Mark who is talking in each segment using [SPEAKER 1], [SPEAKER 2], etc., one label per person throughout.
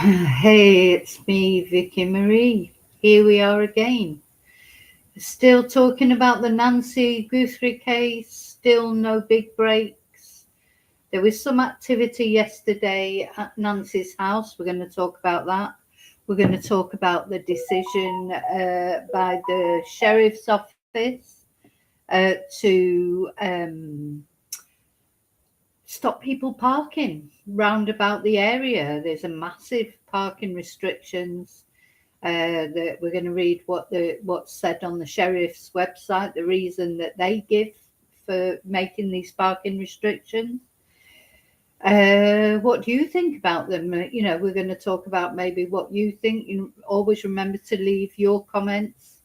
[SPEAKER 1] Hey, it's me, Vicky Marie. Here we are again. Still talking about the Nancy Guthrie case, still no big breaks. There was some activity yesterday at Nancy's house. We're going to talk about that. We're going to talk about the decision by the sheriff's office to stop people parking round about the area. There's a massive parking restrictions. That we're going to read what's said on the sheriff's website, the reason that they give for making these parking restrictions. What do you think about them? We're going to talk about maybe what you think. You always remember to leave your comments.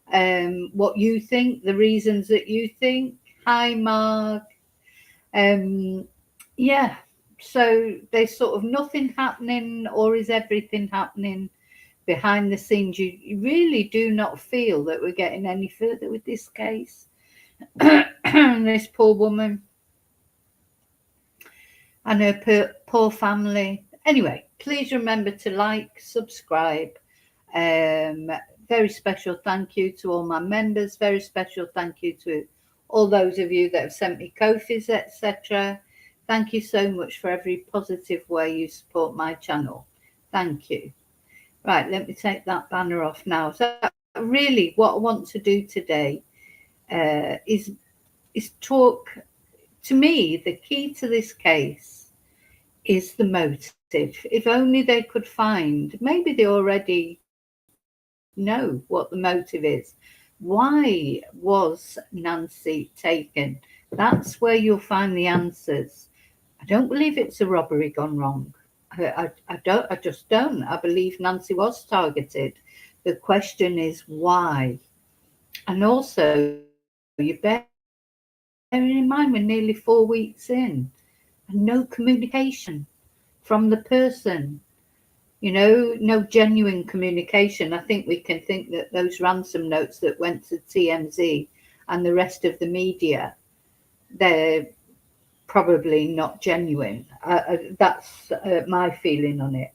[SPEAKER 1] What you think, the reasons that you think. Hi, Mark. Yeah. So there's sort of nothing happening, or is everything happening? Behind the scenes, you really do not feel that we're getting any further with this case. This poor woman and her poor family. Anyway, please remember to like, subscribe. Very special thank you to all my members. Very special thank you to all those of you that have sent me coffees, etc. Thank you so much for every positive way you support my channel. Thank you. Right, let me take that banner off now. So really what I want to do today is talk. To me, the key to this case is the motive. If only they could find, maybe they already know what the motive is. Why was Nancy taken? That's where you'll find the answers. I don't believe it's a robbery gone wrong. I just don't. I believe Nancy was targeted. The question is why. And also, you bear in mind we're nearly 4 weeks in and no communication from the person. No genuine communication. I think we can think that those ransom notes that went to TMZ and the rest of the media, they're probably not genuine. That's my feeling on it.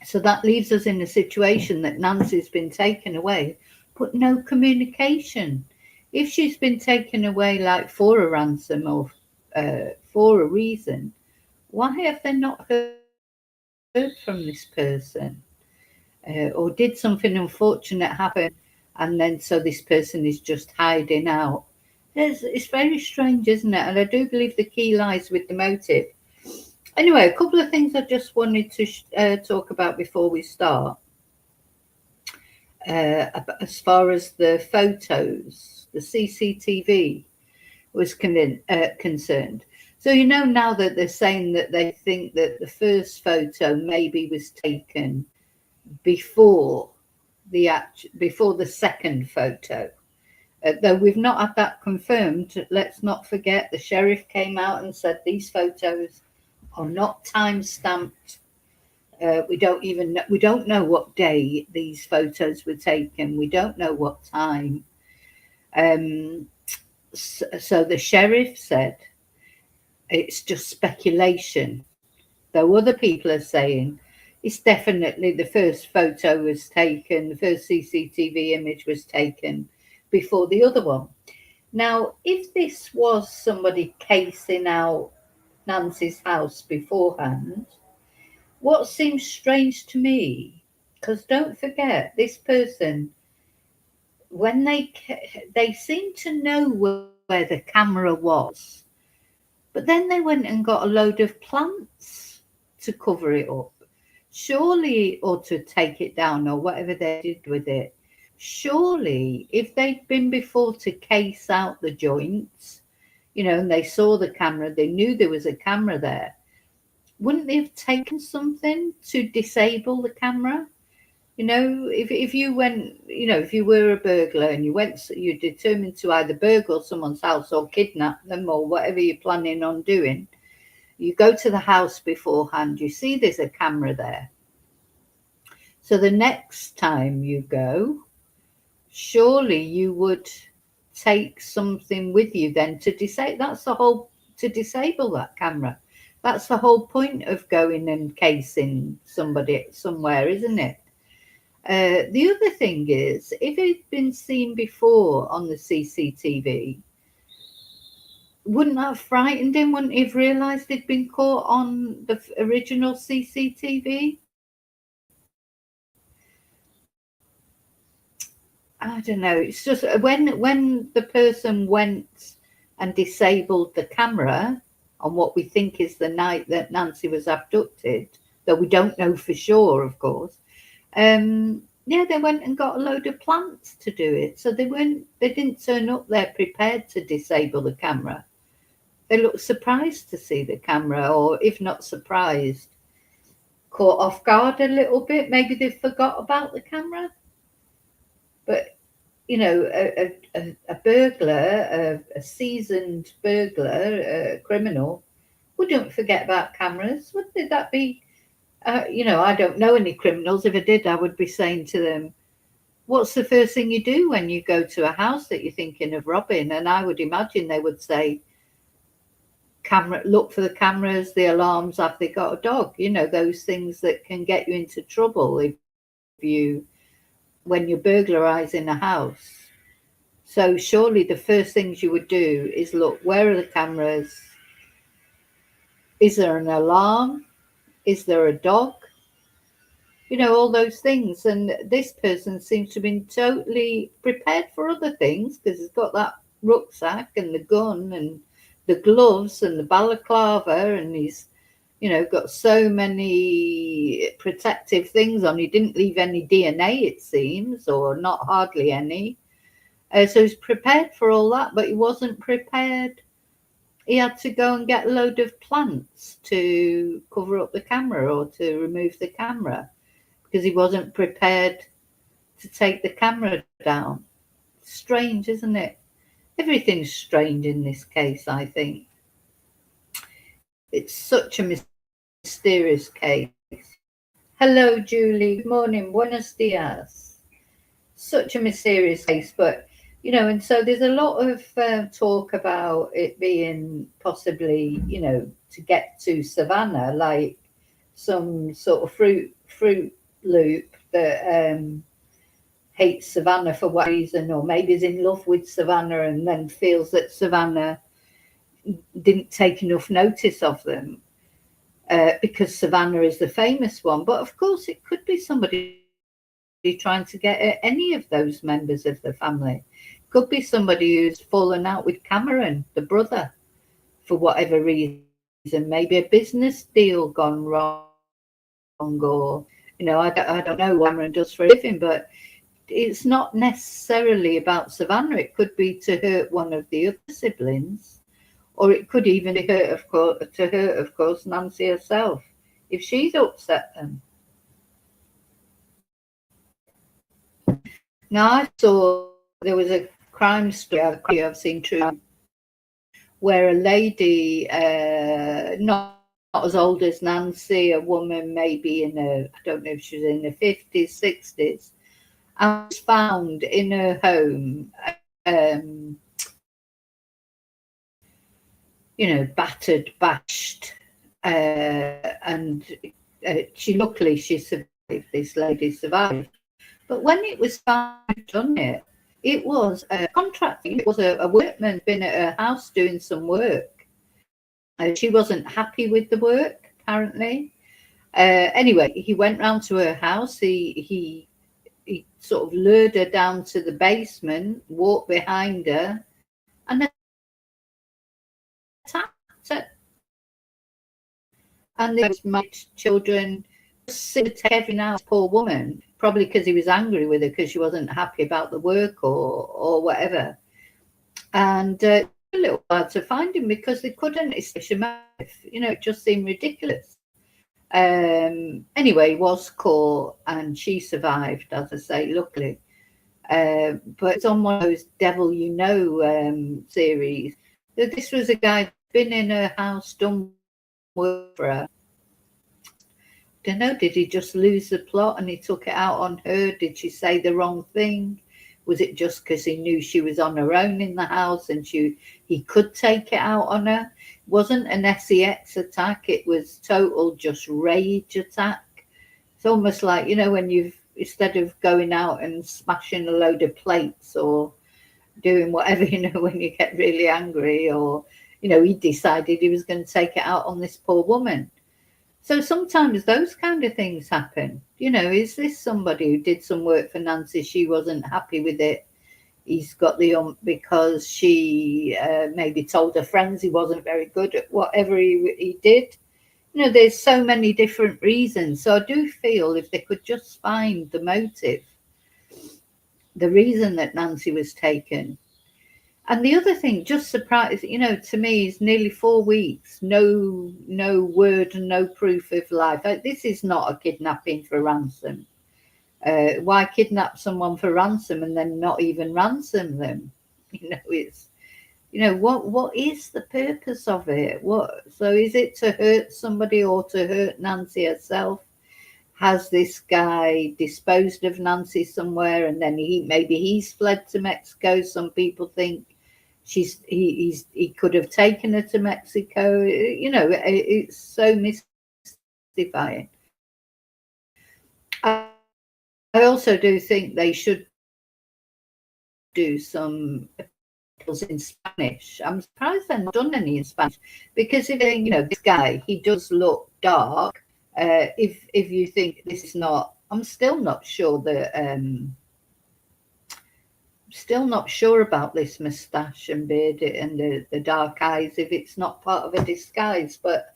[SPEAKER 1] So that leaves us in a situation that Nancy's been taken away, but no communication. If she's been taken away like for a ransom or for a reason, why have they not heard from this person? Or did something unfortunate happen and then so this person is just hiding out? It's very strange, isn't it? And I do believe the key lies with the motive. Anyway, a couple of things I just wanted to talk about before we start. As far as the photos, the CCTV was concerned. So now that they're saying that they think that the first photo maybe was taken before the second photo. Though we've not had that confirmed, let's not forget the sheriff came out and said these photos are not time stamped. We don't know what day these photos were taken. We don't know what time. So the sheriff said it's just speculation, though other people are saying it's definitely the first photo was taken, the first CCTV image was taken before the other one. Now, if this was somebody casing out Nancy's house beforehand, what seems strange to me, because don't forget, this person, when they seem to know where the camera was, but then they went and got a load of plants to cover it up. Surely, or to take it down, or whatever they did with it. Surely, if they'd been before to case out the joints, and they saw the camera, they knew there was a camera there, wouldn't they have taken something to disable the camera? If you went, if you were a burglar and you're determined to either burgle someone's house or kidnap them or whatever you're planning on doing, you go to the house beforehand, you see there's a camera there. So the next time you go, surely you would take something with you then to disable. That's the whole, to disable that camera. That's the whole point of going and casing somebody somewhere, isn't it? The other thing is, if it'd been seen before on the CCTV, wouldn't that have frightened him? Wouldn't he have realised he'd been caught on the original CCTV? I don't know. It's just when the person went and disabled the camera on what we think is the night that Nancy was abducted, though we don't know for sure, of course. Yeah, they went and got a load of plants to do it. So they didn't turn up there prepared to disable the camera. They looked surprised to see the camera, or if not surprised, caught off guard a little bit. Maybe they forgot about the camera. But, you know, a burglar, a seasoned burglar, a criminal, wouldn't forget about cameras. Would that be, you know, I don't know any criminals. If I did, I would be saying to them, what's the first thing you do when you go to a house that you're thinking of robbing? And I would imagine they would say, look for the cameras, the alarms, have they got a dog? You know, those things that can get you into trouble when you're burglarizing a house. So surely the first things you would do is look, where are the cameras? Is there an alarm? Is there a dog? You know, all those things. And this person seems to have been totally prepared for other things, because he's got that rucksack and the gun and the gloves and the balaclava, and he's, you know, got so many protective things on. He didn't leave any DNA, it seems, or not hardly any. So he's prepared for all that, but he wasn't prepared. He had to go and get a load of plants to cover up the camera or to remove the camera, because he wasn't prepared to take the camera down. Strange, isn't it? Everything's strange in this case, I think. It's such a mysterious case. Hello, Julie. Good morning. Buenos dias. Such a mysterious case, but, you know, and so there's a lot of talk about it being possibly, you know, to get to Savannah, like some sort of fruit loop that hates Savannah for what reason, or maybe is in love with Savannah and then feels that Savannah didn't take enough notice of them because Savannah is the famous one. But of course, it could be somebody trying to get at any of those members of the family. Could be somebody who's fallen out with Cameron, the brother, for whatever reason. Maybe a business deal gone wrong, or, you know, I don't know what Cameron does for a living, but it's not necessarily about Savannah. It could be to hurt one of the other siblings, or it could even be hurt, of course, Nancy herself, if she's upset them. Now, I saw there was a crime story I've seen true, where a lady, not as old as Nancy, a woman maybe I don't know if she was in her 50s, 60s, and was found in her home, you know, battered, bashed, and luckily she survived. This lady survived. But when it was found on it was a contractor. It was a workman been at her house doing some work. She wasn't happy with the work, apparently. Anyway, he went round to her house. He sort of lured her down to the basement, walked behind her, and attacked her. And these my children sit every now, poor woman, probably because he was angry with her because she wasn't happy about the work or whatever. And a little while to find him because they couldn't establish a motive. You know, it just seemed ridiculous. Anyway, was caught and she survived, as I say, luckily. But it's on one of those Devil You Know series. This was a guy been in her house, done work for her. Don't know, did he just lose the plot and he took it out on her? Did she say the wrong thing? Was it just because he knew she was on her own in the house and he could take it out on her? wasn't an sex attack. It was total just rage attack. It's almost like, you know, when you've, instead of going out and smashing a load of plates or doing whatever, you know, when you get really angry, or, you know, he decided he was going to take it out on this poor woman. So sometimes those kind of things happen. You know, is this somebody who did some work for Nancy? She wasn't happy with it. He's got the because she maybe told her friends he wasn't very good at whatever he did. You know, there's so many different reasons. So I do feel if they could just find the motive, the reason that Nancy was taken. And the other thing, just surprised, you know, to me is nearly 4 weeks, no word and no proof of life. This is not a kidnapping for ransom. Why kidnap someone for ransom and then not even ransom them? You know, it's, you know, what is the purpose of it? What, so is it to hurt somebody or to hurt Nancy herself? Has this guy disposed of Nancy somewhere, and then maybe he's fled to Mexico? Some people think he could have taken her to Mexico. You know, it's so mystifying. I also do think they should do some appeals in Spanish. I'm surprised they've not done any in Spanish, because if you know, this guy, he does look dark. If you think this is not, I'm still not sure that still not sure about this moustache and beard and the dark eyes, if it's not part of a disguise. But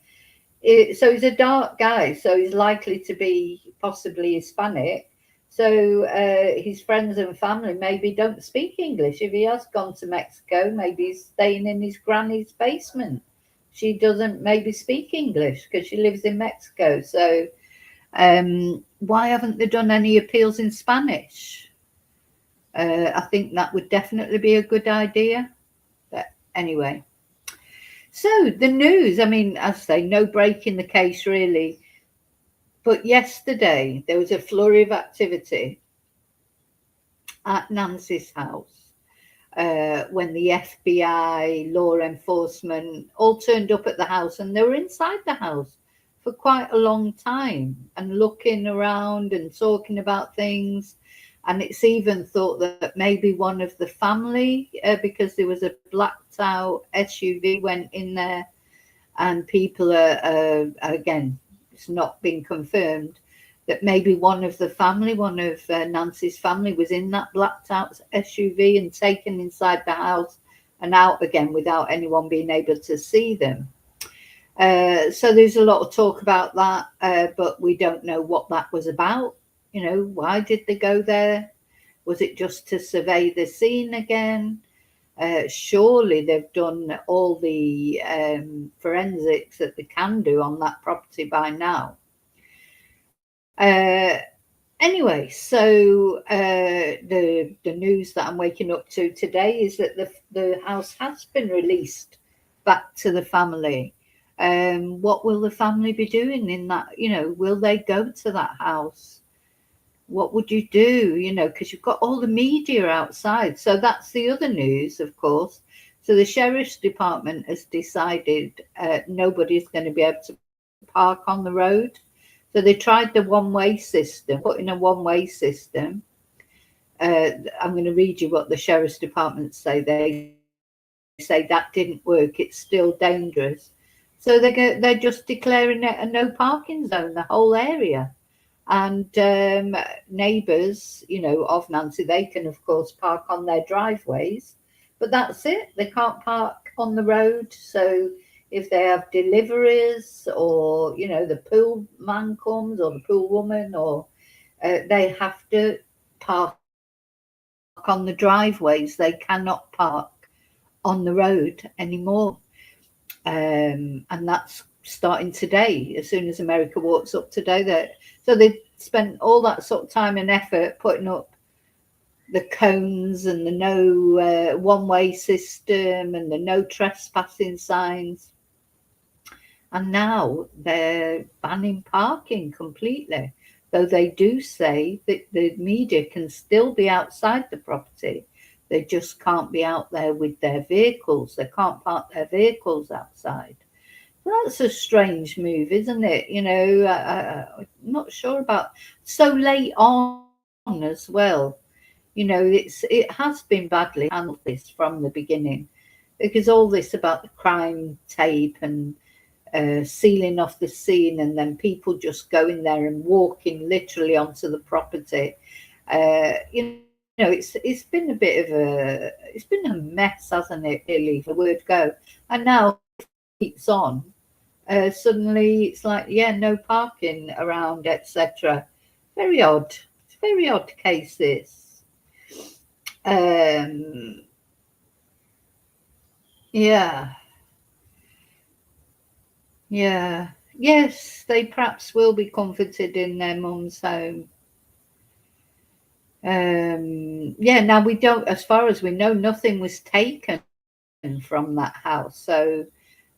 [SPEAKER 1] so he's a dark guy, so he's likely to be possibly Hispanic. So his friends and family maybe don't speak English. If he has gone to Mexico, maybe he's staying in his granny's basement. She doesn't maybe speak English because she lives in Mexico. So why haven't they done any appeals in Spanish? I think that would definitely be a good idea. But anyway, so the news, I mean, as I say, no break in the case really. But yesterday there was a flurry of activity at Nancy's house when the FBI, law enforcement all turned up at the house, and they were inside the house for quite a long time and looking around and talking about things. And it's even thought that maybe one of the family, because there was a blacked out SUV went in there, and people are again, it's not been confirmed, that maybe one of the family, one of Nancy's family was in that blacked out SUV and taken inside the house and out again without anyone being able to see them. So there's a lot of talk about that, but we don't know what that was about. You know, why did they go there? Was it just to survey the scene again? Surely they've done all the forensics that they can do on that property by now. Anyway, so the news that I'm waking up to today is that the house has been released back to the family. What will the family be doing in that? You know, will they go to that house? What would you do? You know, because you've got all the media outside. So that's the other news, of course. So the sheriff's department has decided nobody's going to be able to park on the road. So they tried the one-way system, put in a one-way system. I'm going to read you what the sheriff's department say. They say that didn't work. It's still dangerous. So they're just declaring it a no parking zone, the whole area. And neighbours, you know, of Nancy, they can, of course, park on their driveways. But that's it. They can't park on the road. So if they have deliveries, or, you know, the pool man comes or the pool woman, or they have to park on the driveways. They cannot park on the road anymore. And that's starting today. As soon as America walks up today, so they spent all that sort of time and effort putting up the cones and the no one-way system and the no trespassing signs, and now they're banning parking completely. Though they do say that the media can still be outside the property, They just can't be out there with their vehicles. They can't park their vehicles outside. That's a strange move, isn't it? I'm not sure about so late on as well. It has been badly handled this from the beginning, because all this about the crime tape and sealing off the scene, and then people just going there and walking literally onto the property. It's been a bit of it's been a mess, hasn't it? Really, for the word go. And now it's on. Suddenly it's like, yeah, no parking around, etc. Very odd. It's a very odd case, this. Um, yeah, yeah. Yes, they perhaps will be comforted in their mum's home. Yeah, now we don't, as far as we know, nothing was taken from that house. So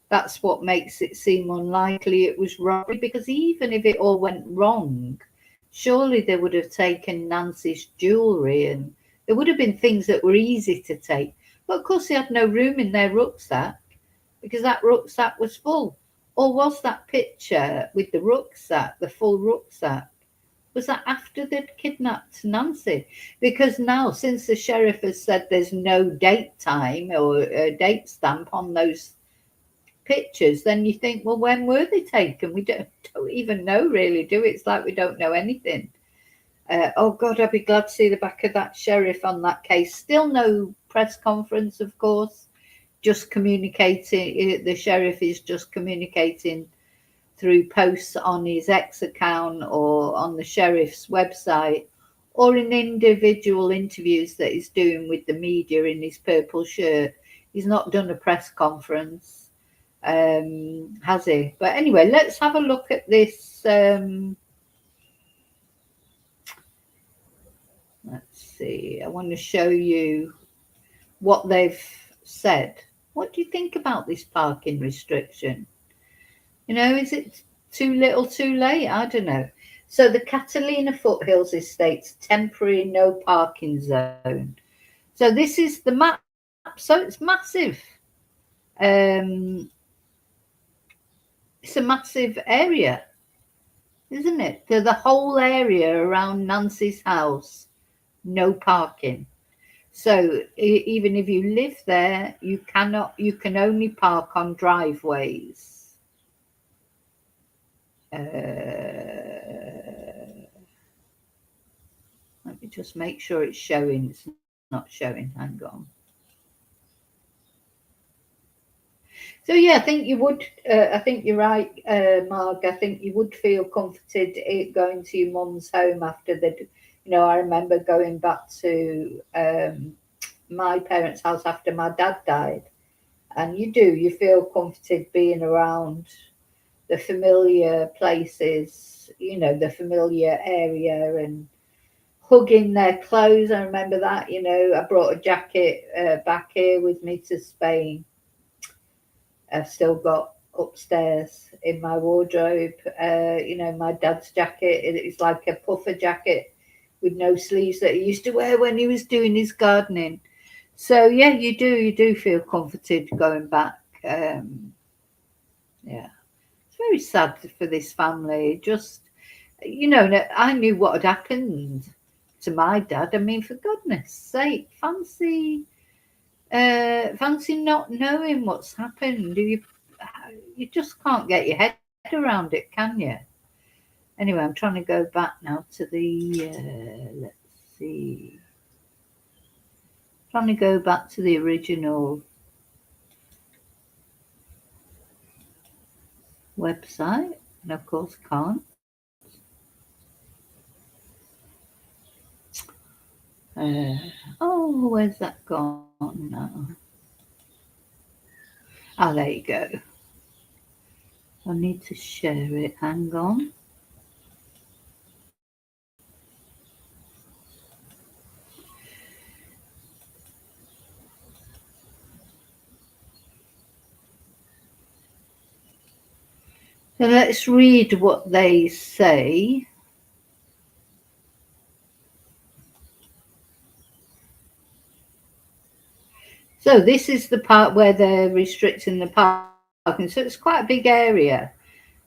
[SPEAKER 1] that's what makes it seem unlikely it was robbery, because even if it all went wrong, surely they would have taken Nancy's jewellery, and there would have been things that were easy to take. But of course, they had no room in their rucksack because that rucksack was full. Or was that picture with the rucksack, the full rucksack, was that after they'd kidnapped Nancy? Because now, since the sheriff has said there's no date time or a date stamp on those pictures, then you think, well, when were they taken? We don't even know, really, do we? It's like we don't know anything. Oh God, I'd be glad to see the back of that sheriff on that case. Still no press conference, of course. Just communicating. The sheriff is just communicating through posts on his X account or on the sheriff's website, or in individual interviews that he's doing with the media in his purple shirt. He's not done a press conference. Has he? But anyway, let's have a look at this. Let's see. I want to show you what they've said. What do you think about this parking restriction? Is it too little, too late? I don't know. So the Catalina Foothills Estates temporary no parking zone. So this is the map. So it's massive. It's a massive area, isn't it? The whole area around Nancy's house, no parking. So even if you live there, you can only park on driveways. Let me just make sure it's showing. It's not showing. Hang on. So yeah, I think you would. I think you're right, Marg. I think you would feel comforted going to your mum's home after the. I remember going back to my parents' house after my dad died, and you feel comforted being around the familiar places, the familiar area, and hugging their clothes. I remember that. I brought a jacket back here with me to Spain. I've still got upstairs in my wardrobe, my dad's jacket. It's like a puffer jacket with no sleeves that he used to wear when he was doing his gardening. So yeah, you do feel comforted going back. Yeah, it's very sad for this family. Just, I knew what had happened to my dad. I mean, for goodness sake, fancy not knowing what's happened. You just can't get your head around it, can you? Anyway, I'm trying to go back now to the let's see, trying to go back to the original website, and of course can't. Where's that gone now? There you go. I need to share it. Hang on. So let's read what they say. So this is the part where they're restricting the parking. So it's quite a big area.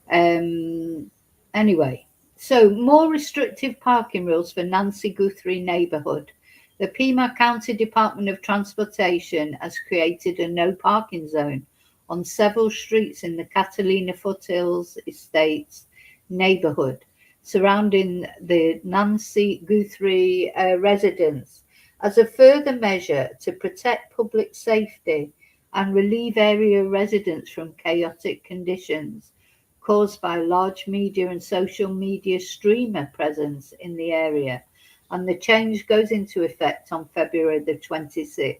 [SPEAKER 1] Anyway, so more restrictive parking rules for Nancy Guthrie neighbourhood. The Pima County Department of Transportation has created a no parking zone on several streets in the Catalina Foothills Estates neighbourhood surrounding the Nancy Guthrie residence as a further measure to protect public safety and relieve area residents from chaotic conditions caused by large media and social media streamer presence in the area. And the change goes into effect on February the 26th.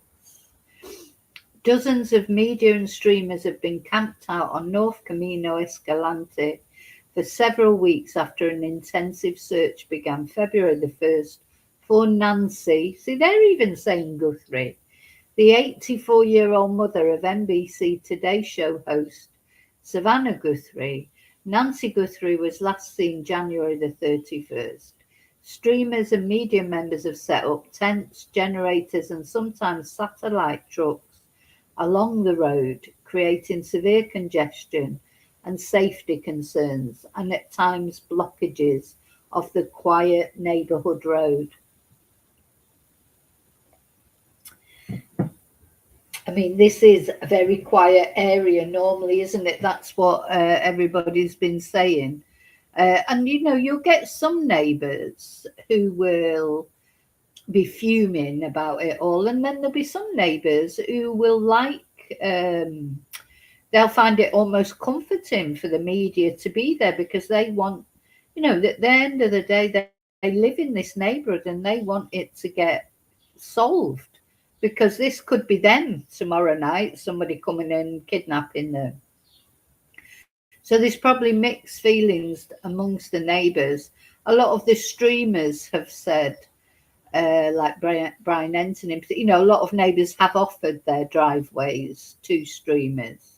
[SPEAKER 1] Dozens of media and streamers have been camped out on North Camino Escalante for several weeks after an intensive search began February the 1st for Nancy. See, they're even saying Guthrie, the 84-year-old mother of NBC Today Show host Savannah Guthrie. Nancy Guthrie was last seen January the 31st. Streamers and media members have set up tents, generators, and sometimes satellite trucks along the road, creating severe congestion and safety concerns, and at times blockages of the quiet neighbourhood road. I mean, this is a very quiet area normally, isn't it? That's what everybody's been saying. And you know, you'll get some neighbours who will be fuming about it all, and then there'll be some neighbours who will um, they'll find it almost comforting for the media to be there because they want, you know, at the end of the day, they live in this neighbourhood and they want it to get solved because this could be them tomorrow night, somebody coming and kidnapping them. So there's probably mixed feelings amongst the neighbours. A lot of the streamers have said, like Brian Enton, you know, a lot of neighbours have offered their driveways to streamers.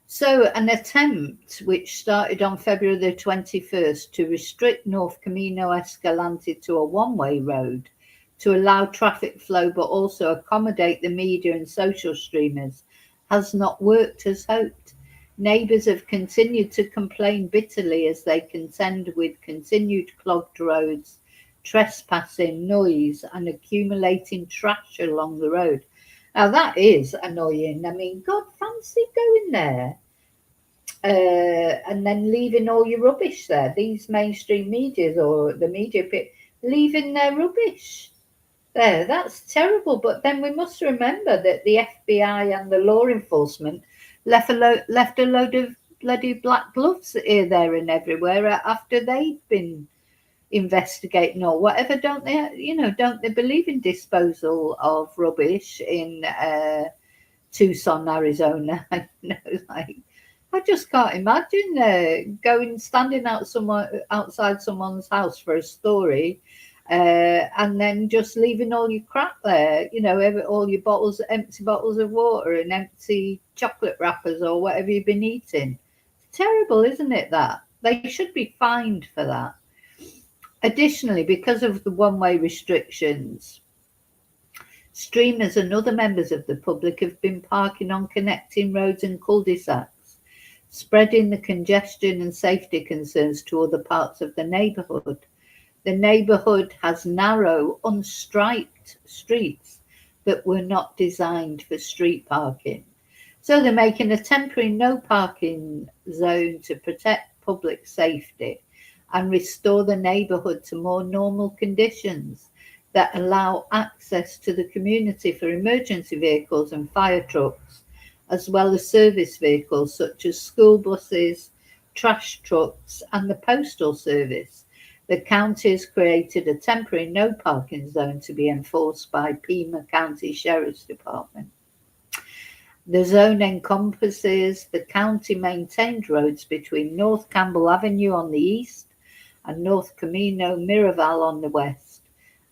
[SPEAKER 1] So, an attempt which started on February the 21st to restrict North Camino Escalante to a one way road to allow traffic flow but also accommodate the media and social streamers has not worked as hoped. Neighbours have continued to complain bitterly as they contend with continued clogged roads, trespassing, noise, and accumulating trash along the road. Now that is annoying. I mean, God, fancy going there and then leaving all your rubbish there. These mainstream medias or the media leaving their rubbish there. That's terrible. But then we must remember that the FBI and the law enforcement left a load of bloody black gloves here, there, and everywhere after they'd been investigating or whatever. Don't they? You know, don't they believe in disposal of rubbish in Tucson, Arizona? You know, like I just can't imagine going standing outside someone's house for a story, and then just leaving all your crap there. You know, all your bottles, empty bottles of water, and empty chocolate wrappers or whatever you've been eating. It's terrible, isn't it? That they should be fined for that. Additionally, because of the one-way restrictions, streamers and other members of the public have been parking on connecting roads and cul-de-sacs, spreading the congestion and safety concerns to other parts of the neighbourhood. The neighbourhood has narrow, unstriped streets that were not designed for street parking. So they're making a temporary no parking zone to protect public safety and restore the neighbourhood to more normal conditions that allow access to the community for emergency vehicles and fire trucks, as well as service vehicles such as school buses, trash trucks, and the postal service. The county has created a temporary no parking zone to be enforced by Pima County Sheriff's Department. The zone encompasses the county maintained roads between North Campbell Avenue on the east and North Camino Miraval on the west,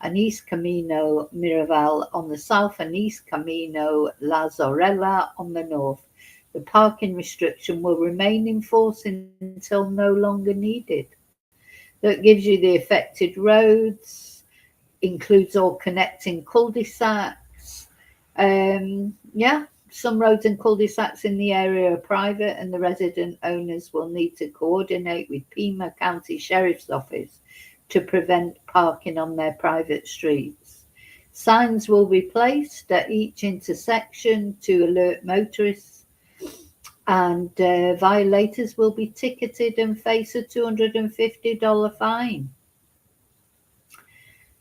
[SPEAKER 1] and East Camino Miraval on the south, and East Camino La Zorella on the north. The parking restriction will remain in force until no longer needed. That gives you the affected roads, includes all connecting cul-de-sacs, Yeah, some roads and cul-de-sacs in the area are private, and the resident owners will need to coordinate with Pima County Sheriff's Office to prevent parking on their private streets. Signs will be placed at each intersection to alert motorists, and violators will be ticketed and face a $250 fine.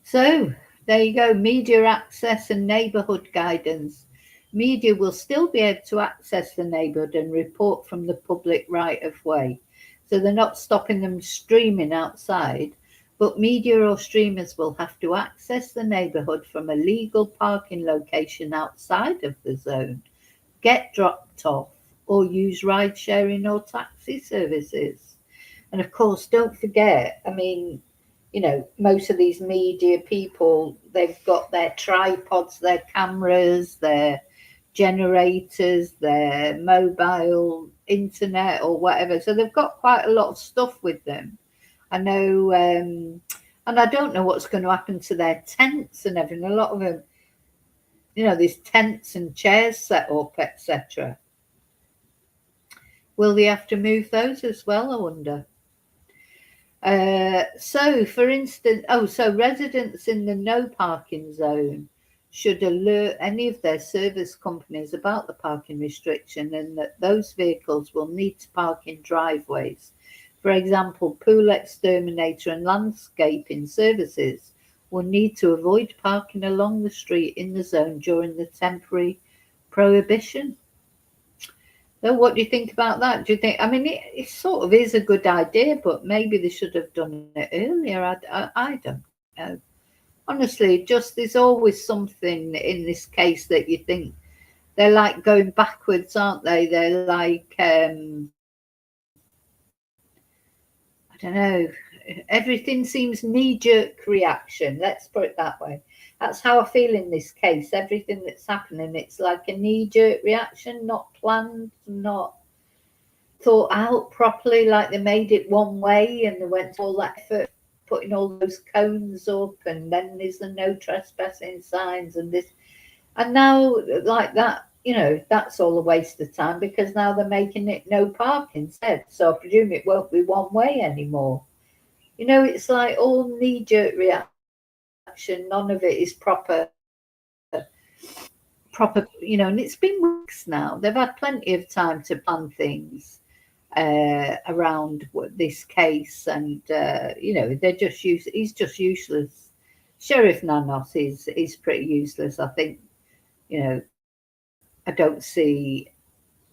[SPEAKER 1] So there you go, media access and neighbourhood guidance. Media will still be able to access the neighbourhood and report from the public right of way. So they're not stopping them streaming outside, but media or streamers will have to access the neighbourhood from a legal parking location outside of the zone, get dropped off, or use ride sharing or taxi services. And of course, don't forget, I mean, most of these media people, they've got their tripods, their cameras, their generators, their mobile internet or whatever. So they've got quite a lot of stuff with them. I know, and I don't know what's going to happen to their tents and everything. A lot of them, there's tents and chairs set up, etc. Will they have to move those as well, I wonder? So, for instance, so residents in the no parking zone should alert any of their service companies about the parking restriction and that those vehicles will need to park in driveways. For example, pool exterminator and landscaping services will need to avoid parking along the street in the zone during the temporary prohibition. So what do you think about that? Do you think, I mean, it sort of is a good idea, but maybe they should have done it earlier. I don't know. Honestly, just there's always something in this case that you think they're like going backwards, aren't they? They're like, I don't know, everything seems knee-jerk reaction. Let's put it that way. That's how I feel in this case. Everything that's happening, it's like a knee-jerk reaction, not planned, not thought out properly, like they made it one way and they went to all that effort putting all those cones up, and then there's the no trespassing signs and this, and now like that, that's all a waste of time because now they're making it no parking instead. So I presume it won't be one way anymore. It's like all knee-jerk reaction. None of it is proper, and it's been weeks now. They've had plenty of time to plan things around this case, and he's just useless. Sheriff Nanos is pretty useless. I think, I don't see.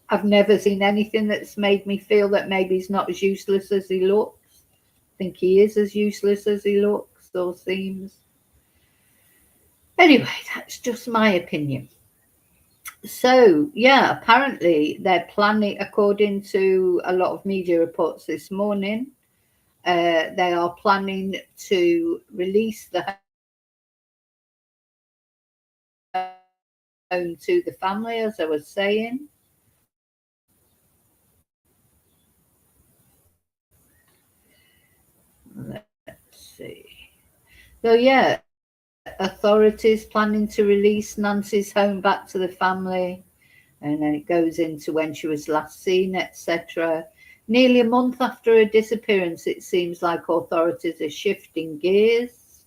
[SPEAKER 1] I've never seen anything that's made me feel that maybe he's not as useless as he looks. I think he is as useless as he looks or seems. Anyway, that's just my opinion. So, yeah, apparently they're planning, according to a lot of media reports this morning, they are planning to release the home to the family, as I was saying. Let's see. So, yeah, authorities planning to release Nancy's home back to the family. And then it goes into when she was last seen, etc. Nearly a month after her disappearance, it seems like authorities are shifting gears.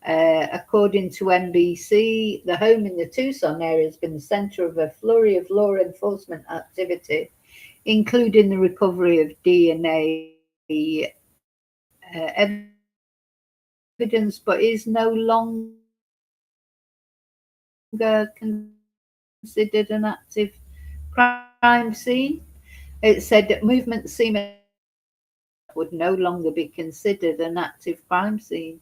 [SPEAKER 1] According to NBC, the home in the Tucson area has been the center of a flurry of law enforcement activity, including the recovery of DNA evidence, but is no longer considered an active crime scene. It said that movement semen would no longer be considered an active crime scene.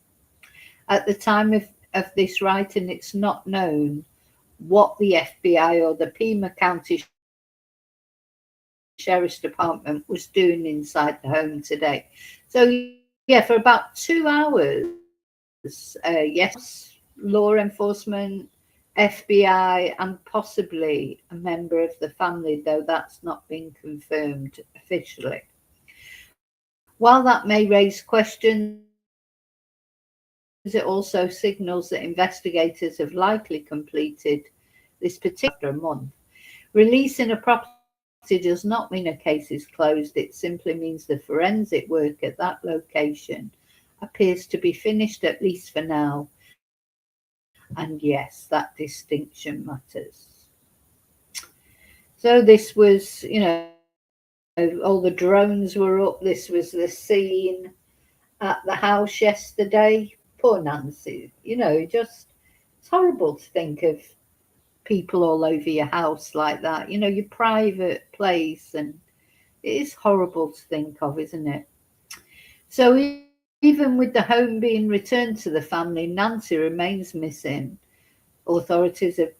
[SPEAKER 1] At the time of this writing, it's not known what the FBI or the Pima County Sheriff's Department was doing inside the home today. So, yeah, for about 2 hours, yes, law enforcement, FBI, and possibly a member of the family, though that's not been confirmed officially. While that may raise questions it also signals that investigators have likely completed this particular month. Releasing a property does not mean a case is closed. It simply means the forensic work at that location appears to be finished, at least for now. And yes, that distinction matters. So this was, all the drones were up. This was the scene at the house yesterday. Poor Nancy. It's horrible to think of people all over your house like that, your private place. And it is horrible to think of, isn't it? So even with the home being returned to the family, Nancy remains missing. Authorities have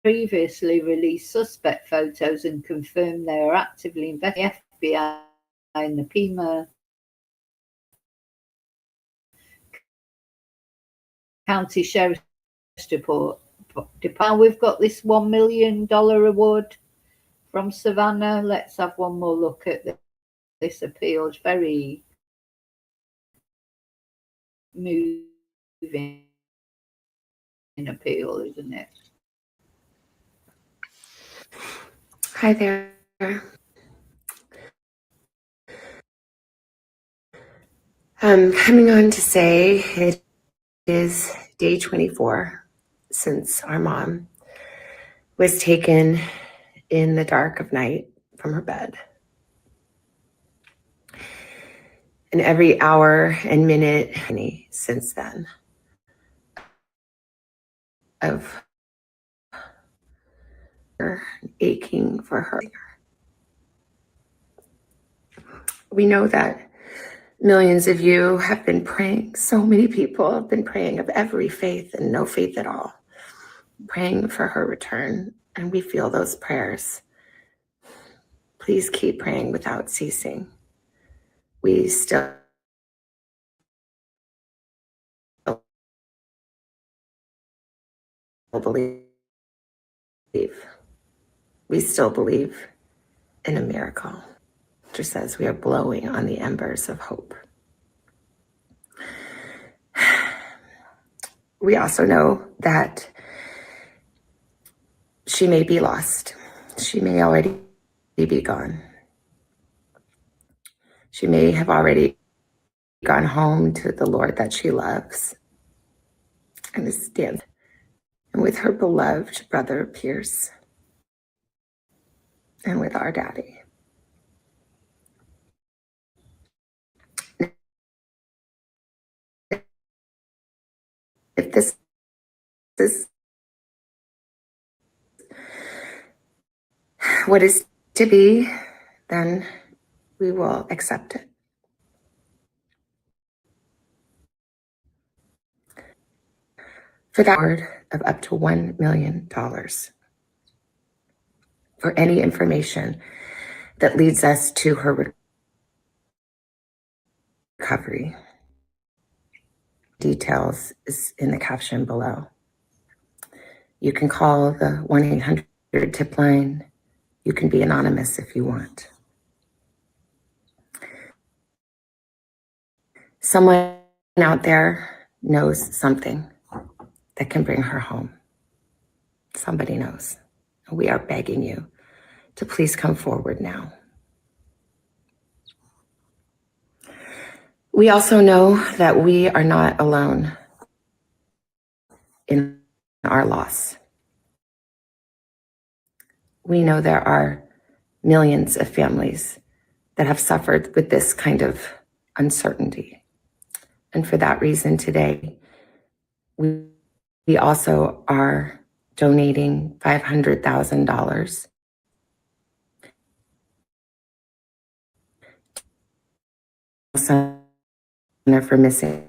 [SPEAKER 1] previously released suspect photos and confirmed they are actively investigating. The FBI and the PEMA, County Sheriff's Department. We've got this $1 million award from Savannah. Let's have one more look at this appeal. It's very moving appeal, isn't it?
[SPEAKER 2] Hi there. I'm coming on to say it is day 24 since our mom was taken in the dark of night from her bed. And every hour and minute since then of her aching for her. We know that millions of you have been praying. So many people have been praying of every faith and no faith at all, praying for her return. And we feel those prayers. Please keep praying without ceasing. We still believe. We still believe in a miracle. Just says we are blowing on the embers of hope. We also know that she may be lost. She may already be gone. She may have already gone home to the Lord that she loves and is dancing with her beloved brother Pierce and with our daddy. If this is what is to be, then we will accept it. For that word of up to $1 million for any information that leads us to her recovery. Details is in the caption below. You can call the 1-800 tip line. You can be anonymous if you want. Someone out there knows something that can bring her home. Somebody knows. We are begging you to please come forward now. We also know that we are not alone in our loss. We know there are millions of families that have suffered with this kind of uncertainty. And for that reason today, we also are donating $500,000 Center for Missing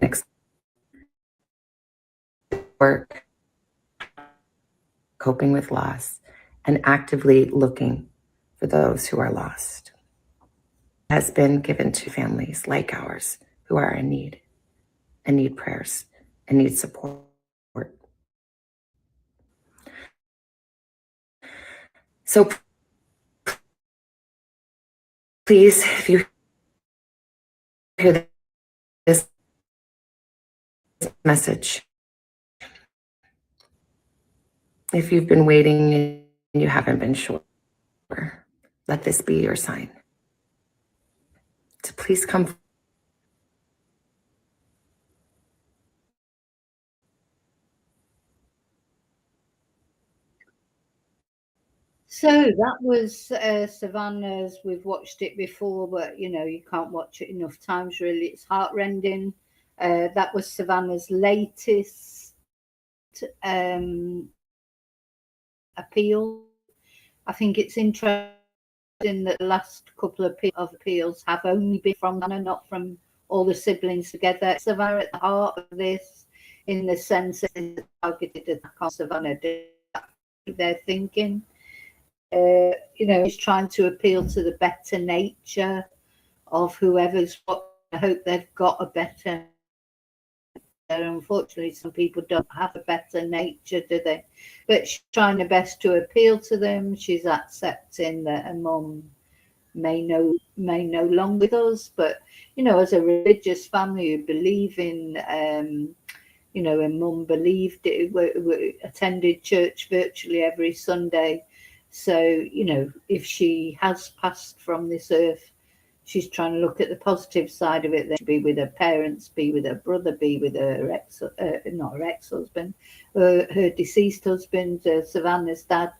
[SPEAKER 2] work, coping with loss, and actively looking for those who are lost. It has been given to families like ours who are in need and need prayers and need support. So please, if you hear this message. If you've been waiting and you haven't been sure, let this be your sign. So please come.
[SPEAKER 1] So that was Savannah's. We've watched it before, but you can't watch it enough times, really. It's heartrending. That was Savannah's latest appeal. I think it's interesting that the last couple of appeals have only been from Savannah, not from all the siblings together. Savannah at the heart of this, in the sense that it's targeted attack on Savannah. They're thinking. He's trying to appeal to the better nature of whoever's what. I hope they've got a better. Unfortunately, some people don't have a better nature, do they? But she's trying her best to appeal to them. She's accepting that her mum may no longer with us, but as a religious family who believe in, her mum believed it, attended church virtually every Sunday. So, if she has passed from this earth, she's trying to look at the positive side of it. Then be with her parents, be with her brother, be with her not her ex-husband, her deceased husband, Savannah's dad.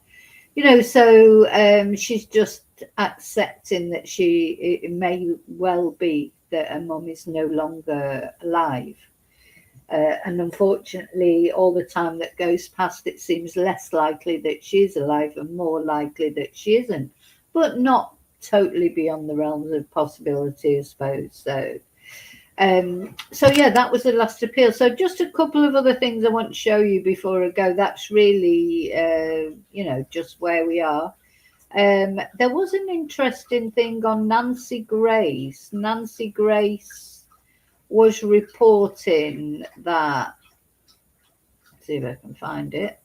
[SPEAKER 1] So she's just accepting that it may well be that her mum is no longer alive. And unfortunately, all the time that goes past, it seems less likely that she's alive and more likely that she isn't, but not totally beyond the realms of possibility, I suppose. So yeah, that was the last appeal. So just a couple of other things I want to show you before I go. That's really, just where we are. There was an interesting thing on Nancy Grace. Nancy Grace was reporting that, let's see if I can find it.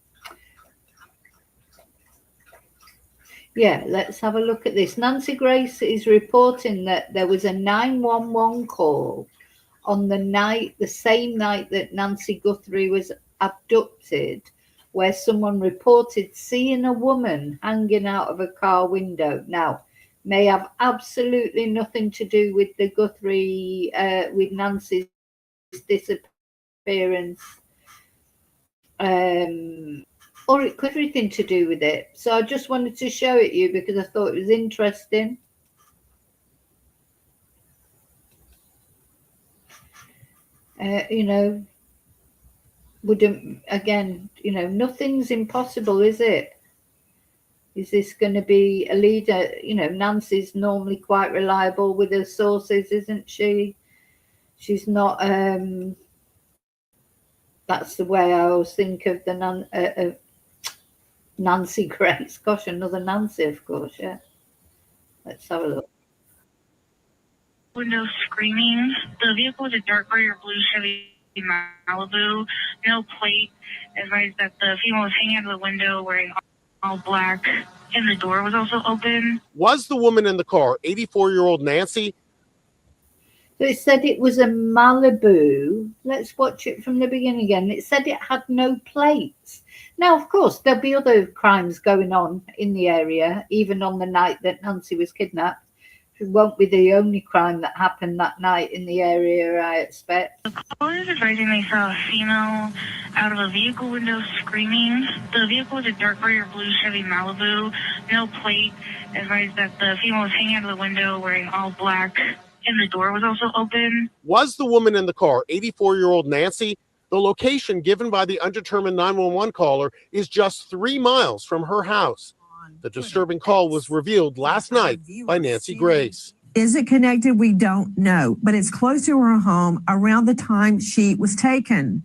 [SPEAKER 1] Yeah, let's have a look at this. Nancy Grace is reporting that there was a 911 call on the same night that Nancy Guthrie was abducted, where someone reported seeing a woman hanging out of a car window. Now, may have absolutely nothing to do with the Guthrie, with Nancy's disappearance, or it could have everything to do with it. So I just wanted to show it you because I thought it was interesting. Wouldn't, again, nothing's impossible, is it? Is this going to be a leader? Nancy's normally quite reliable with her sources, isn't she? She's not. That's the way I always think of the Nancy Grace. Gosh, another Nancy, of course. Yeah. Let's have a look.
[SPEAKER 3] Window screaming. The vehicle was a dark gray or blue Chevy Malibu, no plate. Advised that the female was hanging out of the window wearing all black, and the door was also open.
[SPEAKER 4] Was the woman in the car 84-year-old Nancy?
[SPEAKER 1] So it said it was a Malibu. Let's watch it from the beginning again. It said it had no plates. Now, of course, there'll be other crimes going on in the area, even on the night that Nancy was kidnapped. It won't be the only crime that happened that night in the area, I expect.
[SPEAKER 3] The caller is advising they saw a female out of a vehicle window screaming. The vehicle was a dark gray or blue Chevy Malibu, no plate. Advised that the female was hanging out of the window wearing all black, and the door was also open.
[SPEAKER 4] Was the woman in the car 84-year-old Nancy? The location given by the undetermined 911 caller is just 3 miles from her house. The disturbing call was revealed last night by Nancy Grace.
[SPEAKER 5] Is it connected? We don't know, but it's close to her home around the time she was taken.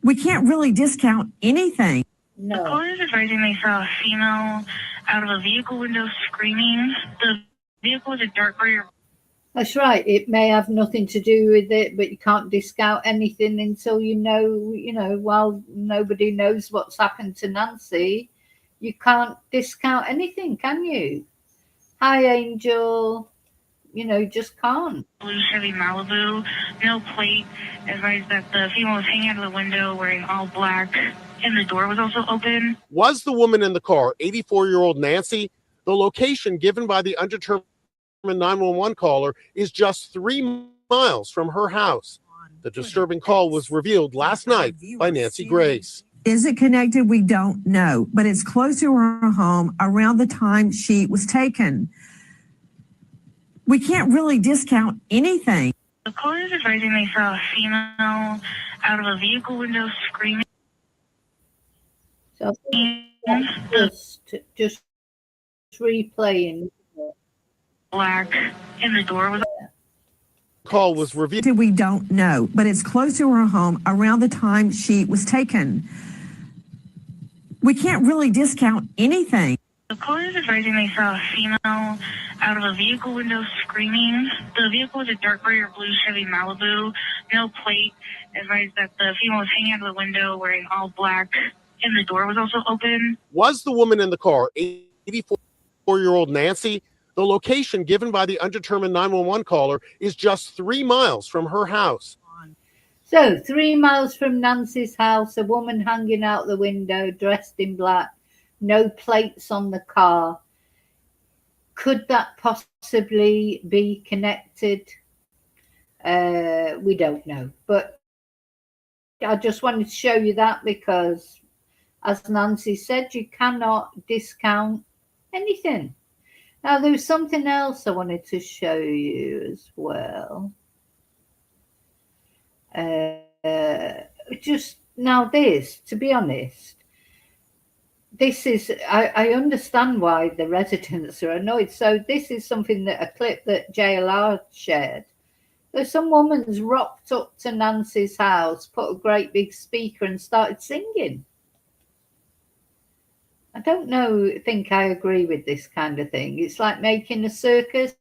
[SPEAKER 5] We can't really discount anything.
[SPEAKER 3] No. The caller is advising they saw a female out of a vehicle window screaming. The vehicle was a dark gray.
[SPEAKER 1] That's right. It may have nothing to do with it, but you can't discount anything until while nobody knows what's happened to Nancy, you can't discount anything, can you? Hi, Angel. just can't.
[SPEAKER 3] Blue Chevy Malibu, no plate. Advised that the female was hanging out of the window wearing all black, and the door was also open.
[SPEAKER 4] Was the woman in the car 84-year-old Nancy? The location given by the undetermined 911 caller is just 3 miles from her house. The disturbing call was revealed last night by Nancy Grace.
[SPEAKER 5] Is it connected? We don't know, but it's close to her home around the time she was taken. We can't really discount anything.
[SPEAKER 3] The caller is advising they saw a female out of a vehicle window screaming.
[SPEAKER 1] So just replaying.
[SPEAKER 3] Black, and the door was
[SPEAKER 4] Call was revealed.
[SPEAKER 5] We don't know, but it's close to her home around the time she was taken. We can't really discount anything.
[SPEAKER 3] The caller is advising they saw a female out of a vehicle window screaming. The vehicle was a dark gray or blue Chevy Malibu, no plate. Advised that the female was hanging out of the window wearing all black, and the door was also open.
[SPEAKER 4] Was the woman in the car 84-year-old Nancy? The location given by the undetermined 911 caller is just 3 miles from her house.
[SPEAKER 1] So 3 miles from Nancy's house, a woman hanging out the window, dressed in black, no plates on the car. Could that possibly be connected? We don't know. But I just wanted to show you that because, as Nancy said, you cannot discount anything. Now, there was something else I wanted to show you as well. Just now this, to be honest, this is, I understand why the residents are annoyed. So this is something that a clip that JLR shared. There's some woman's rocked up to Nancy's house, put a great big speaker and started singing. I don't think I agree with this kind of thing. It's like making a circus.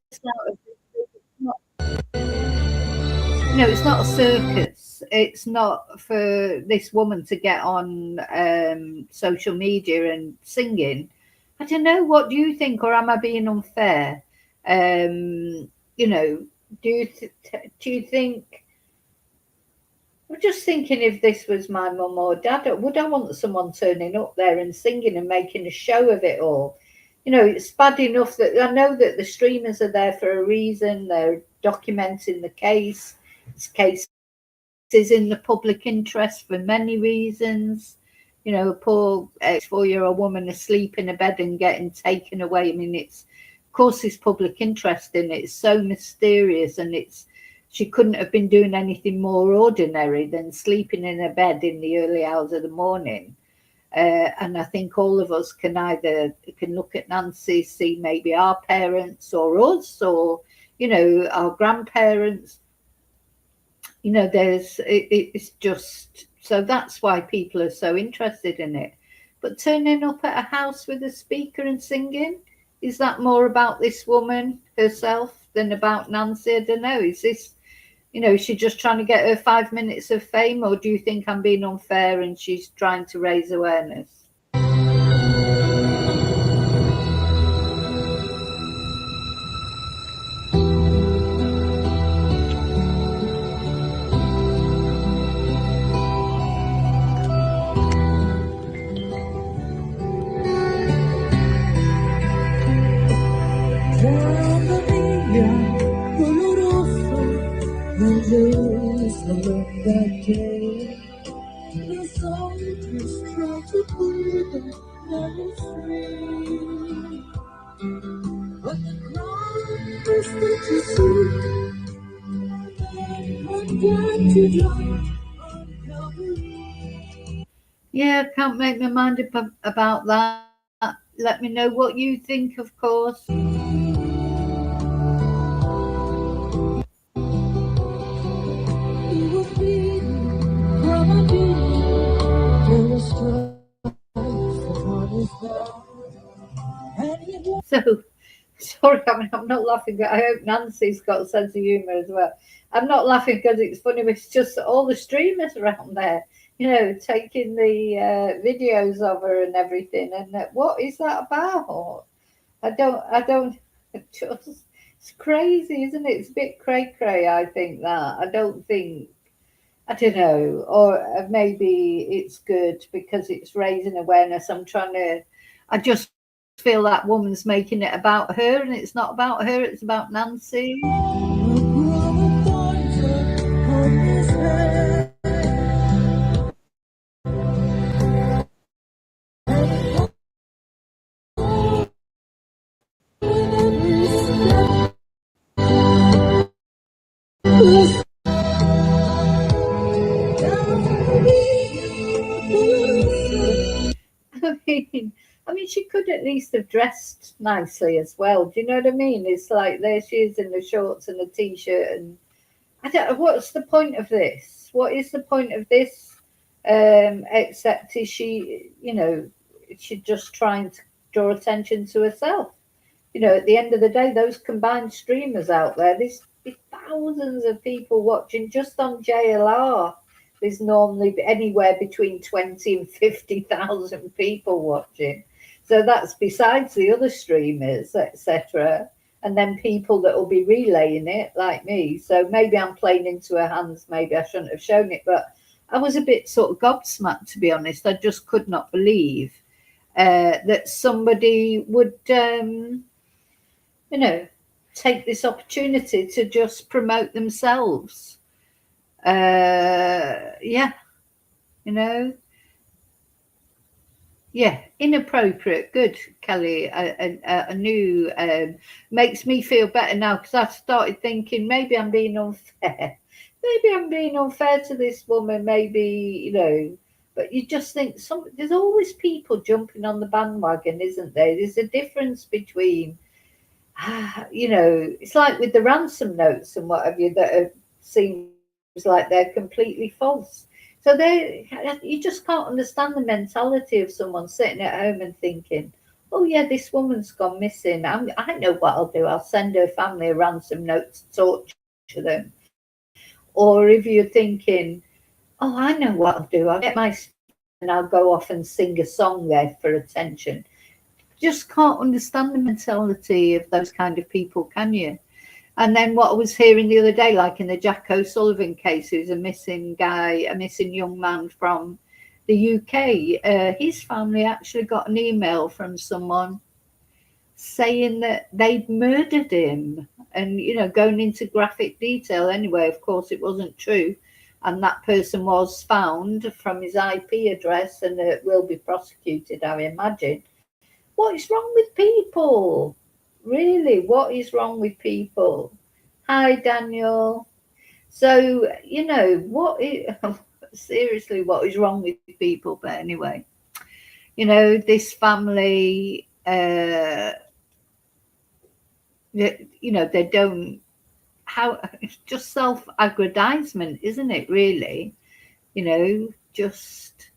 [SPEAKER 1] No, it's not a circus. It's not for this woman to get on social media and singing. I don't know. What do you think? Or am I being unfair? Do you think? I'm just thinking if this was my mum or dad, would I want someone turning up there and singing and making a show of it all? It's bad enough that I know that the streamers are there for a reason. They're documenting the case. This case is in the public interest for many reasons. A poor 4-year-old woman asleep in a bed and getting taken away. I mean, of course, there's public interest in it. It's so mysterious, and she couldn't have been doing anything more ordinary than sleeping in a bed in the early hours of the morning. And I think all of us can look at Nancy, see maybe our parents or us or, our grandparents. It's just, so that's why people are so interested in it. But turning up at a house with a speaker and singing, is that more about this woman herself than about Nancy? I don't know. Is this, is she just trying to get her 5 minutes of fame, or do you think I'm being unfair and she's trying to raise awareness? Yeah, I can't make my mind up about that. Let me know what you think, of course. So, sorry, I'm not laughing. I hope Nancy's got a sense of humour as well. I'm not laughing because it's funny, but it's just all the streamers around there, taking the videos of her and everything. And what is that about? I don't just, It's crazy, isn't it? It's a bit cray-cray, I think, that. I don't know, or maybe it's good because it's raising awareness. I just feel that woman's making it about her, and it's not about her, it's about Nancy. I mean, she could at least have dressed nicely as well. Do you know what I mean? It's like there she is in the shorts and the t-shirt, and I don't know what's the point of this. What is the point of this? Except is she, she's just trying to draw attention to herself. At the end of the day, those combined streamers out there, there's thousands of people watching just on JLR. There's normally anywhere between 20 and 50,000 people watching. So that's besides the other streamers, etc. And then people that will be relaying it, like me. So maybe I'm playing into her hands. Maybe I shouldn't have shown it. But I was a bit sort of gobsmacked, to be honest. I just could not believe that somebody would, take this opportunity to just promote themselves. Inappropriate. Good, Kelly. A new makes me feel better now, because I started thinking maybe I'm being unfair. Maybe I'm being unfair to this woman. Maybe, but you just think there's always people jumping on the bandwagon, isn't there? There's a difference between, it's like with the ransom notes and what have you that seems like they're completely false. So you just can't understand the mentality of someone sitting at home and thinking, oh yeah, this woman's gone missing. I know what I'll do. I'll send her family a ransom note to torture them. Or if you're thinking, oh, I know what I'll do. I'll get my and I'll go off and sing a song there for attention. Just can't understand the mentality of those kind of people, can you? And then what I was hearing the other day, like in the Jack O'Sullivan case, who's a missing young man from the UK, his family actually got an email from someone saying that they'd murdered him, and going into graphic detail. Anyway, of course it wasn't true, and that person was found from his IP address and will be prosecuted, I imagine. What is wrong with people? Really, what is wrong with people? Hi, Daniel. So, seriously, what is wrong with people? But anyway, this family, they don't, it's just self-aggrandizement, isn't it, really? Just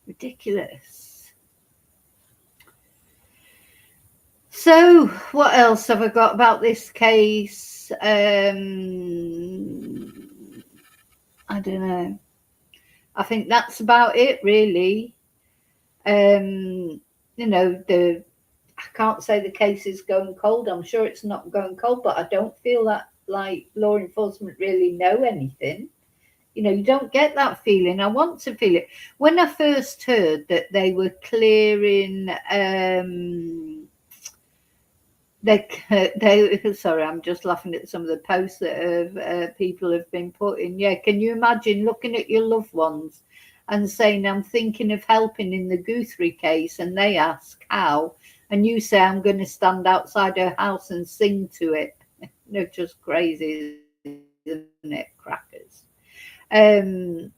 [SPEAKER 1] ridiculous. So, what else have I got about this case? I don't know. I think that's about it, really. I can't say the case is going cold. I'm sure it's not going cold, but I don't feel that like law enforcement really know anything. You don't get that feeling. I want to feel it. When I first heard that they were clearing, sorry, I'm just laughing at some of the posts that people have been putting. Yeah, can you imagine looking at your loved ones and saying, I'm thinking of helping in the Guthrie case, and they ask how, and you say, I'm going to stand outside her house and sing to it. Just crazy, isn't it? Crackers. When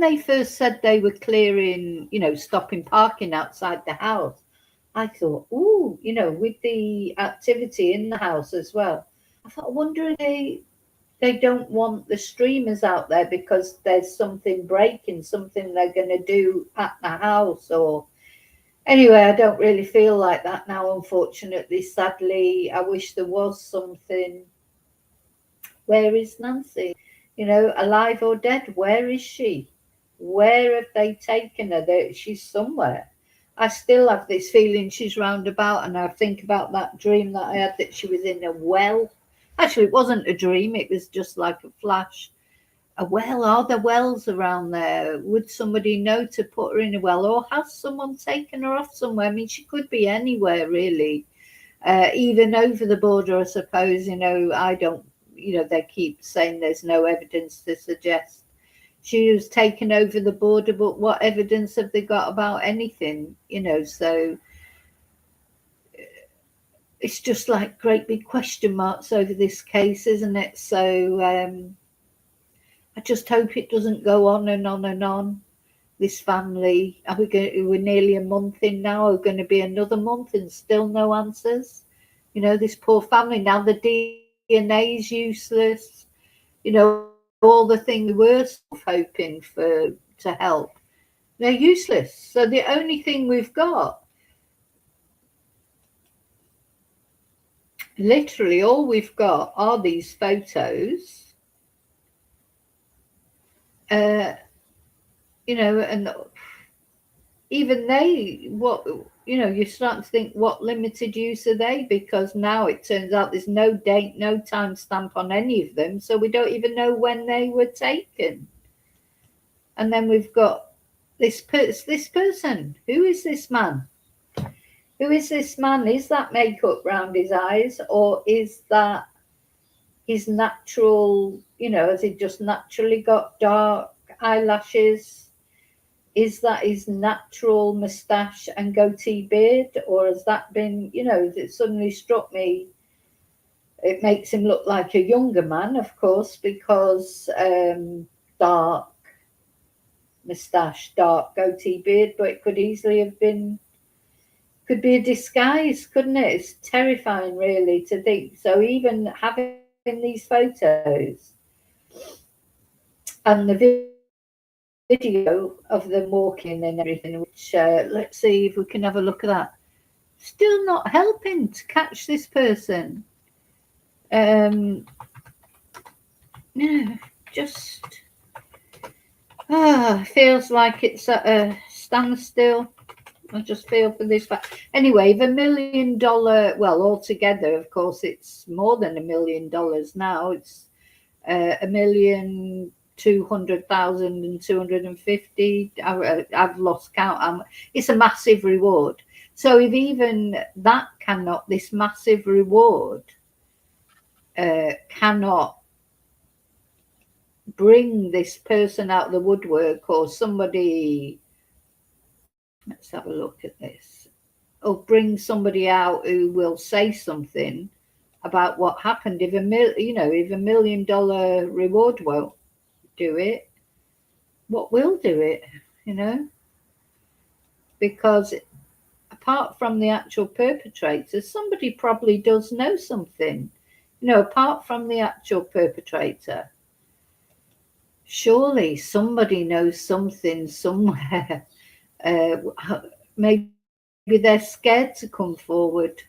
[SPEAKER 1] they first said they were clearing, stopping parking outside the house, I thought, with the activity in the house as well, I thought, I wonder if they don't want the streamers out there because there's something breaking, something they're going to do at the house. Or anyway, I don't really feel like that now, unfortunately. Sadly, I wish there was something. Where is Nancy? Alive or dead? Where is she? Where have they taken her? She's somewhere. I still have this feeling she's roundabout, and I think about that dream that I had that she was in a well. Actually, it wasn't a dream, it was just like a flash. A well, are there wells around there? Would somebody know to put her in a well, or has someone taken her off somewhere? I mean, she could be anywhere, really. Even over the border, I suppose. I don't, they keep saying there's no evidence to suggest she was taken over the border, but what evidence have they got about anything? So it's just like great big question marks over this case, isn't it? So I just hope it doesn't go on and on and on. This family, we're nearly a month in now, are going to be another month and still no answers. This poor family, now the DNA is useless. All the things we were hoping to help, they're useless. So the only thing we've got, literally all we've got, are these photos. And even they, you're starting to think, what limited use are they? Because now it turns out there's no date, no time stamp on any of them, so we don't even know when they were taken. And then we've got this person. Who is this man? Who is this man? Is that makeup round his eyes, or is that his natural, has he just naturally got dark eyelashes? Is that his natural moustache and goatee beard, or has that been, it suddenly struck me, it makes him look like a younger man, of course, because dark moustache, dark goatee beard, but it could easily have been, could be a disguise, couldn't it? It's terrifying, really, to think. So even having these photos and the video of them walking and everything, which let's see if we can have a look at that. Still not helping to catch this person. No, just feels like it's at a standstill. I just feel for this fact. Anyway, the $1 million, well, altogether, of course, it's more than $1 million now. It's 1,200,250. I've lost count. It's a massive reward. So if even that cannot, this massive reward cannot bring this person out of the woodwork, or somebody, let's have a look at this, or bring somebody out who will say something about what happened. If if $1 million reward won't do it, what will do it? Because apart from the actual perpetrator, somebody probably does know something. Apart from the actual perpetrator, surely somebody knows something somewhere. Maybe they're scared to come forward.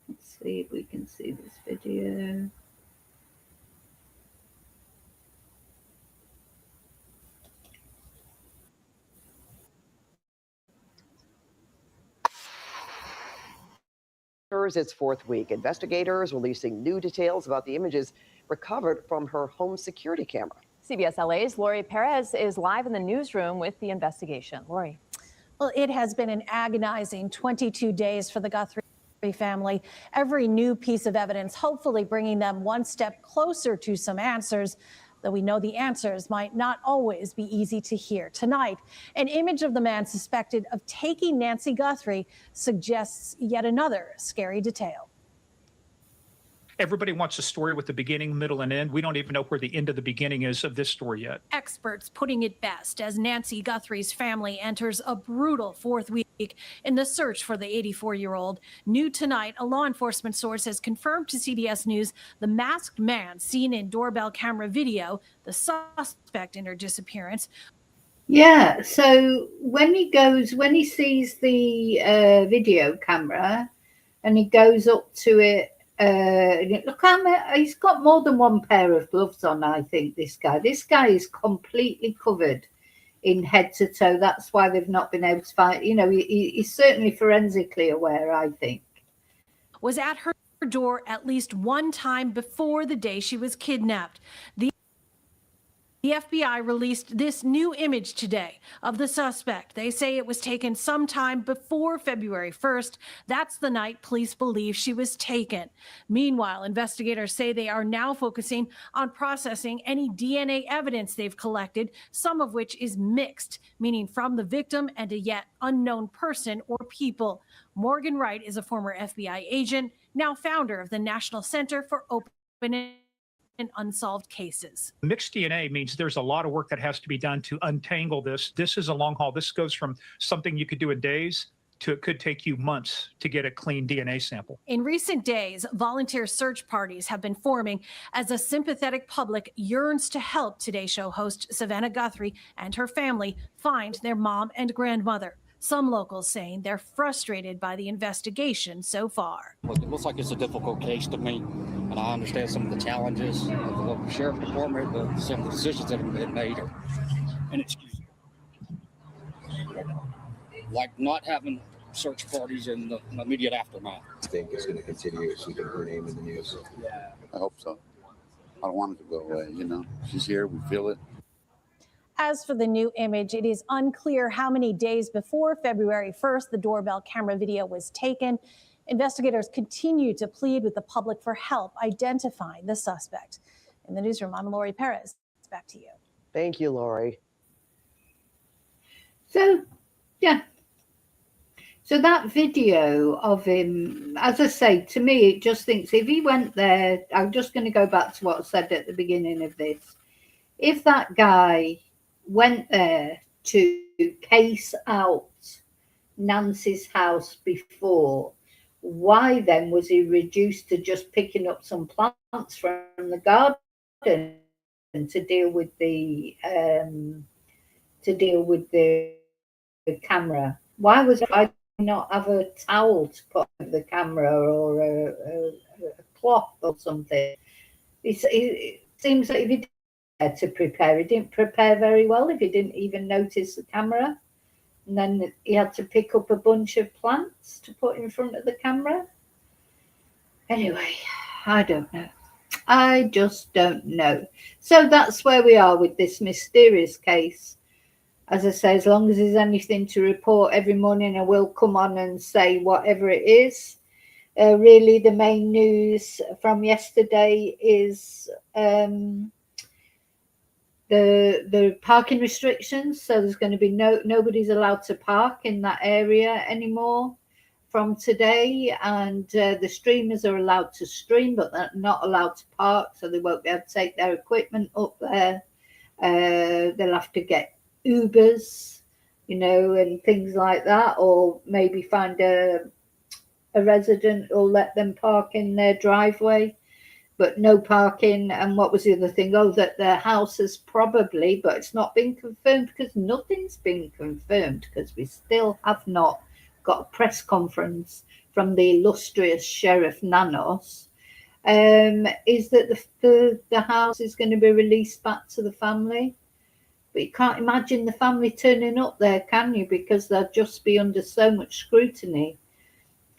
[SPEAKER 1] Let's see if we can see this video.
[SPEAKER 6] Its fourth week. Investigators releasing new details about the images recovered from her home security camera.
[SPEAKER 7] CBS LA's Lori Perez is live in the newsroom with the investigation. Lori.
[SPEAKER 8] Well, it has been an agonizing 22 days for the Guthrie family. Every new piece of evidence hopefully bringing them one step closer to some answers, though we know the answers might not always be easy to hear. Tonight, an image of the man suspected of taking Nancy Guthrie suggests yet another scary detail.
[SPEAKER 9] Everybody wants a story with the beginning, middle, and end. We don't even know where the end of the beginning is of this story yet.
[SPEAKER 8] Experts putting it best as Nancy Guthrie's family enters a brutal fourth week in the search for the 84-year-old. New tonight, a law enforcement source has confirmed to CBS News the masked man seen in doorbell camera video, the suspect in her disappearance.
[SPEAKER 1] Yeah, so when he sees the video camera and he goes up to it, look how he's got more than one pair of gloves on. I think this guy is completely covered in head to toe. That's why they've not been able to find, you know, he's certainly forensically aware, I think.
[SPEAKER 8] Was at her door at least one time before the day she was kidnapped. The FBI released this new image today of the suspect. They say it was taken sometime before February 1st. That's the night police believe she was taken. Meanwhile, investigators say they are now focusing on processing any DNA evidence they've collected, some of which is mixed, meaning from the victim and a yet unknown person or people. Morgan Wright is a former FBI agent, now founder of the National Center for Open and Unsolved Cases.
[SPEAKER 9] Mixed DNA means there's a lot of work that has to be done to untangle this. This is a long haul. This goes from something you could do in days to it could take you months to get a clean DNA sample.
[SPEAKER 8] In recent days, volunteer search parties have been forming as a sympathetic public yearns to help Today Show host Savannah Guthrie and her family find their mom and grandmother. Some locals saying they're frustrated by the investigation so far.
[SPEAKER 10] Look, it looks like it's a difficult case to me, and I understand some of the challenges of the local sheriff department, but some of the decisions that have been made are inexcusable. Like not having search parties in the immediate aftermath.
[SPEAKER 11] I think it's going to continue to keep her name in the news.
[SPEAKER 12] I hope so. I don't want it to go away, you know. She's here, we feel it.
[SPEAKER 8] As for the new image, it is unclear how many days before February 1st the doorbell camera video was taken. Investigators continue to plead with the public for help identifying the suspect. In the newsroom, I'm Lori Perez. Back to you.
[SPEAKER 6] Thank you, Lori.
[SPEAKER 1] So, yeah. So that video of him, as I say, to me, it just thinks if he went there, I'm just going to go back to what I said at the beginning of this. If that guy went there to case out Nancy's house before, why then was he reduced to just picking up some plants from the garden to deal with the camera? Why was I not have a towel to put over the camera or a cloth or something? It seems like if he did to prepare, he didn't prepare very well if he didn't even notice the camera. And then he had to pick up a bunch of plants to put in front of the camera. Anyway, I don't know. I just don't know. So that's where we are with this mysterious case. As I say, as long as there's anything to report every morning, I will come on and say whatever it is. Really, the main news from yesterday is the parking restrictions. So there's going to be nobody's allowed to park in that area anymore from today, and the streamers are allowed to stream, but they're not allowed to park, so they won't be able to take their equipment up there. They'll have to get Ubers, you know, and things like that, or maybe find a resident or let them park in their driveway, but no parking. And what was the other thing? Oh, that the house has probably, but it's not been confirmed because nothing's been confirmed, because we still have not got a press conference from the illustrious Sheriff Nanos, is that the house is going to be released back to the family. But you can't imagine the family turning up there, can you? Because they'll just be under so much scrutiny.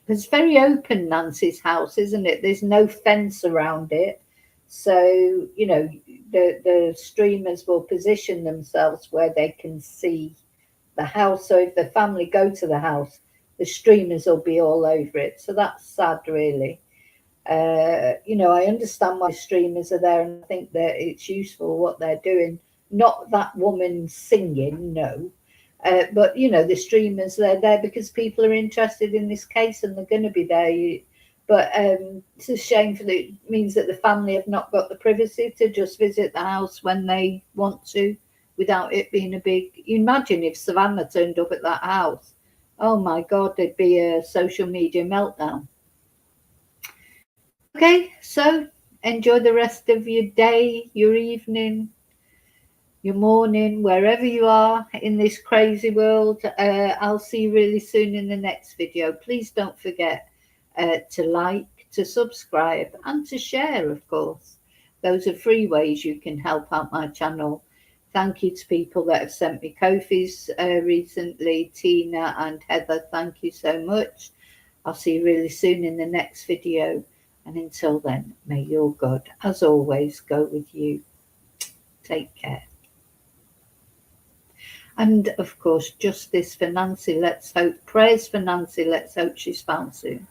[SPEAKER 1] It's very open, Nancy's house, isn't it? There's no fence around it. So, you know, the streamers will position themselves where they can see the house. So if the family go to the house, the streamers will be all over it. So that's sad, really. You know, I understand why streamers are there, and I think that it's useful what they're doing. Not that woman singing, no. But, you know, the streamers, they're there because people are interested in this case and they're going to be there. But it's a shame it means that the family have not got the privacy to just visit the house when they want to without it being a big... You imagine if Savannah turned up at that house. Oh, my God, there'd be a social media meltdown. Okay, so enjoy the rest of your day, your evening, your morning, wherever you are in this crazy world. I'll see you really soon in the next video. Please don't forget to like, to subscribe, and to share, of course. Those are free ways you can help out my channel. Thank you to people that have sent me Ko-fis recently. Tina and Heather, thank you so much. I'll see you really soon in the next video. And until then, may your God, as always, go with you. Take care. And of course, justice for Nancy. Let's hope. Prayers for Nancy. Let's hope she's found soon.